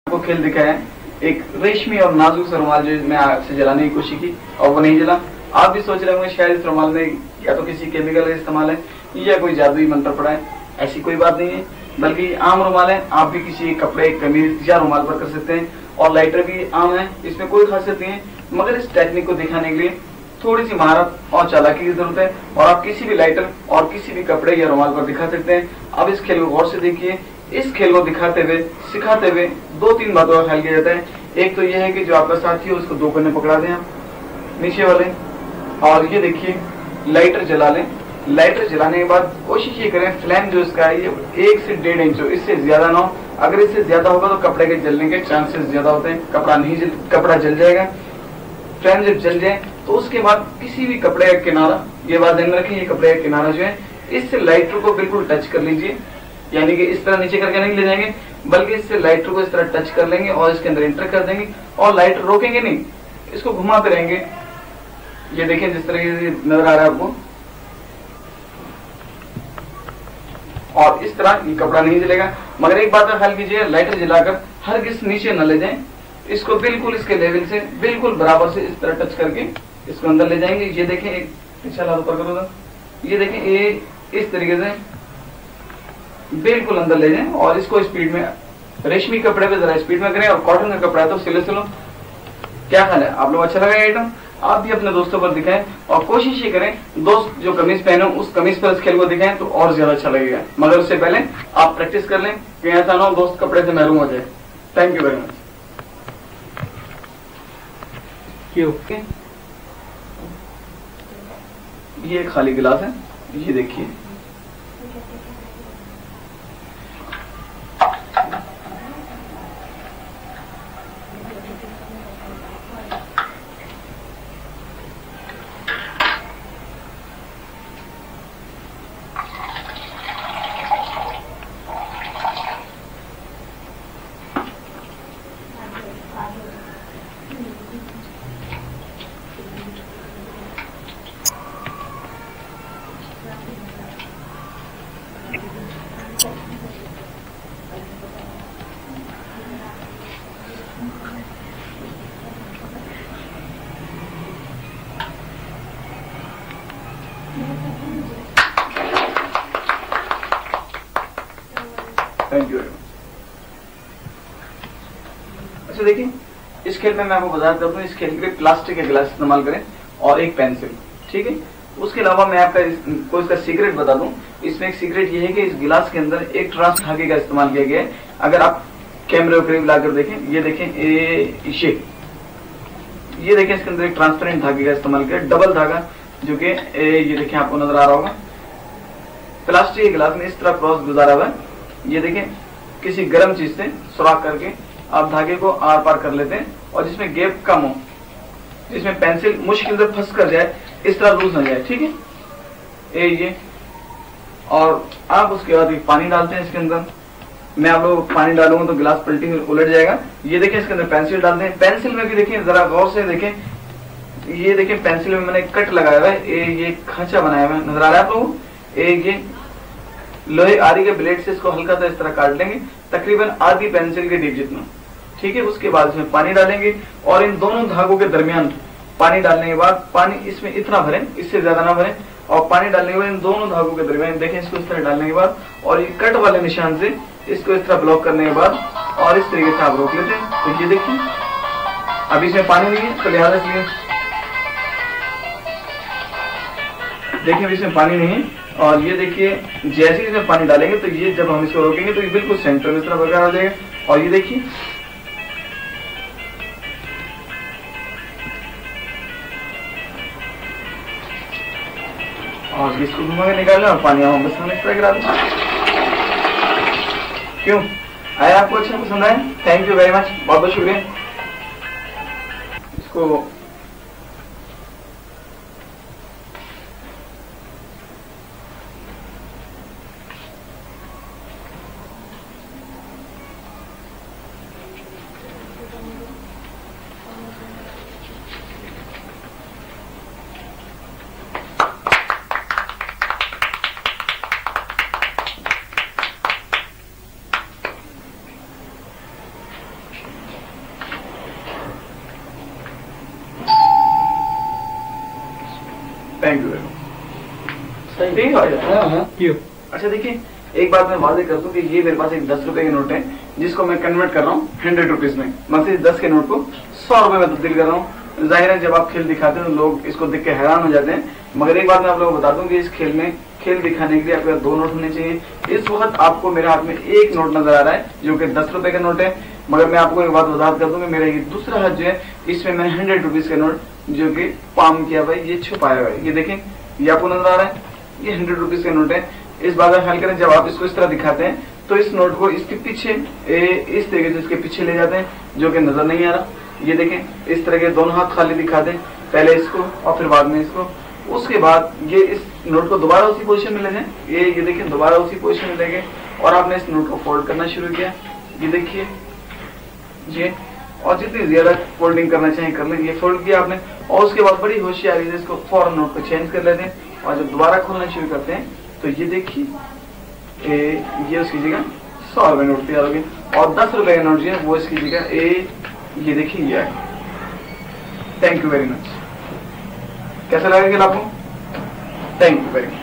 को खेल दिखाया है, एक रेशमी और नाजुक सा रुमाल जो मैं आपसे जलाने की कोशिश की और वो नहीं जला। आप भी सोच रहे होंगे शायद इस रुमाल में या तो किसी केमिकल का इस्तेमाल है या कोई जादुई मंत्र पड़ा है। ऐसी कोई बात नहीं है, बल्कि आम रुमाल है। आप भी किसी कपड़े, कमीज या रुमाल पर कर सकते हैं। और लाइटर भी आम है, इसमें कोई खासियत नहीं है, मगर इस टेक्निक को दिखाने के लिए थोड़ी सी महारत और चालाकी की जरूरत है। और आप किसी भी लाइटर और किसी भी कपड़े या रुमाल पर दिखा सकते हैं। अब इस खेल को गौर से देखिए। इस खेल को दिखाते हुए, सिखाते हुए 2-3 बातों का ख्याल किया जाता है। एक तो यह है कि जो आपका साथी है उसको 2 कोने पकड़ा दें आप नीचे वाले, और ये देखिए लाइटर जला लें। लाइटर जलाने के बाद कोशिश ये करें फ्लेम जो इसका है ये 1 से 1.5 इंच हो, इससे ज्यादा ना हो। अगर इससे ज्यादा होगा तो कपड़े के जलने के चांसेस ज्यादा होते हैं, कपड़ा जल जाएगा। फ्लेम जब जल जाए तो उसके बाद किसी भी कपड़े का किनारा, ये बात ध्यान रखें, ये कपड़े का किनारा जो है इससे लाइटर को बिल्कुल टच कर लीजिए। यानी कि इस तरह नीचे करके नहीं ले जाएंगे, बल्कि इससे लाइटर को इस तरह टच कर लेंगे और इसके अंदर एंटर कर देंगे और लाइटर रोकेंगे नहीं, इसको घुमाते रहेंगे। ये देखें जिस तरह से नजर आ रहा है आपको, और इस तरह ये कपड़ा नहीं जलेगा। मगर एक बात का ख्याल कीजिए, लाइटर जलाकर हरगिज़ नीचे न ले जाएं, इसको बिल्कुल इसके लेवल से बिल्कुल बराबर से इस तरह टच करके इसको अंदर ले जाएंगे। ये देखें, एक पीछे हाथ ऊपर करो, ये देखें, ये इस तरीके से बिल्कुल अंदर ले जाएं और इसको स्पीड में, रेशमी कपड़े पे जरा स्पीड में करें, और कॉटन का कपड़ा है तो सिले सिलो। क्या ख्याल है आप लोग, अच्छा लगा आइटम? आप भी अपने दोस्तों पर दिखाएं और कोशिश ये करें दोस्त जो कमीज पहने उस कमीज पर इस खेल को दिखाएं तो और ज्यादा अच्छा लगेगा। मगर उससे पहले आप प्रैक्टिस कर लें कि ऐसा ना हो दोस्त कपड़े से महरूम हो जाए। Thank you very much. ये खाली गिलास है, ये देखिए, थैंक यू वेरी मच। अच्छा देखिए, इस खेल में मैं आपको बता देता हूँ, इस खेल के लिए प्लास्टिक के गिलास इस्तेमाल करें और एक पेंसिल, ठीक है। उसके अलावा मैं आपका इसका सीक्रेट बता दूं। इसमें एक सीक्रेट ये है कि इस गिलास के अंदर एक ट्रांस धागे का इस्तेमाल किया गया है। अगर आप कैमरे को करीब लाकर देखें, ये देखें, ये देखें, इसके अंदर एक ट्रांसपेरेंट धागे का इस्तेमाल किया, डबल धागा, जो कि ये देखें आपको नजर आ रहा होगा। प्लास्टिक के गिलास में इस तरह क्रॉस गुजारा हुआ है। ये देखें, किसी गर्म चीज से सुराख करके आप धागे को आर पार कर लेते हैं, और जिसमें गैप कम हो, जिसमें पेंसिल मुश्किल से फंस कर जाए, इस तरह लूज न जाए, ठीक है। ये और आप उसके बाद पानी डालते हैं इसके अंदर। मैं आप लोग पानी डालूंगा तो गिलास पलटी उलट जाएगा। ये देखें, इसके अंदर पेंसिल डालते हैं। पेंसिल में भी देखें, जरा गौर से देखें, ये देखें पेंसिल में मैंने कट लगाया हुआ है, ये खांचा बनाया हुआ है, नजर आ रहा है आप लोगों को। ये लोहे आरी के ब्लेड से इसको हल्का सा इस तरह काट लेंगे, तकरीबन आधी पेंसिल के डीप जितना, ठीक है। उसके बाद इसमें पानी डालेंगे और इन दोनों धागों के दरमियान पानी डालने के बाद, पानी इसमें इतना भरें, इससे ज्यादा ना भरें, और पानी डालने के बाद इन दोनों धागों के दरमियान देखें, इसको इस तरह डालने के बाद, और ये कट वाले निशान से इसको इस तरह ब्लॉक करने के बाद और इस तरीके से आप रोक लेते हैं। तो ये देखिए, अभी इसमें पानी नहीं है तो लिहाजा इसलिए देखिए अभी इसमें पानी नहीं है। और ये देखिए, जैसे ही इसमें पानी डालेंगे तो ये जब हम इसको रोकेंगे तो ये बिल्कुल सेंटर में इस तरह बरकरार हो जाएगा। और ये देखिए, और इसको घुमा के निकाल लें और पानी हम बस इस तरह गिरा दें। क्यों आया आपको, अच्छा पसंद आया? थैंक यू वेरी मच, बहुत बहुत शुक्रिया। इसको थैंक यू वेरी मच। ठीक है। अच्छा देखिए, एक बात मैं वादे करता हूँ कि ये मेरे पास एक 10 रुपए के नोट है जिसको मैं कन्वर्ट कर रहा हूँ 100 रुपीज में। मतलब इस 10 के नोट को 100 रुपए में तब्दील कर रहा हूँ। जाहिर है जब आप खेल दिखाते हैं तो लोग इसको देख के हैरान हो जाते हैं, मगर एक बात मैं आप लोगों को बता दूं कि इस खेल में खेल दिखाने के लिए आपके पास 2 नोट होने चाहिए। इस वक्त आपको मेरे हाथ में एक नोट नजर आ रहा है जो कि 10 रुपए का नोट है, मगर मैं आपको एक बात वजाहत कर दूं कि मेरा ये दूसरा हाथ जो है इसमें मैंने 100 रुपीज का नोट जो कि पाम किया हुआ है, ये छुपाया हुआ है। ये देखें, ये आपको नजर आ रहा है, ये 100 रुपीज का नोट है। इस बात का ख्याल करें, जब आप इसको इस तरह दिखाते हैं तो इस नोट को इसके पीछे इस तरीके से इसके पीछे ले जाते हैं जो कि नजर नहीं आ रहा। ये देखें, इस तरह के दोनों हाथ खाली दिखाते हैं, पहले इसको और फिर बाद में इसको। उसके बाद ये इस नोट को दोबारा उसी पोजीशन में ले जाएं, ये देखिए दोबारा उसी पोजीशन में ले गए और आपने इस नोट को फोल्ड करना शुरू किया। ये देखिए ये, और जितनी ज्यादा फोल्डिंग करना चाहें कर लें। ये फोल्ड किया आपने और उसके बाद बड़ी होशियारी से इसको फौरन नोट को चेंज कर लेते हैं और जब दोबारा खोलना शुरू करते हैं तो ये देखिए ये उसकी जगह 100 रुपए नोट तैयार हो गए और 10 रुपए का नोट जो है वो इसकी जगह ये देखिए ये है। Thank you very much. कैसा लगा खेल आपको? Thank you very much.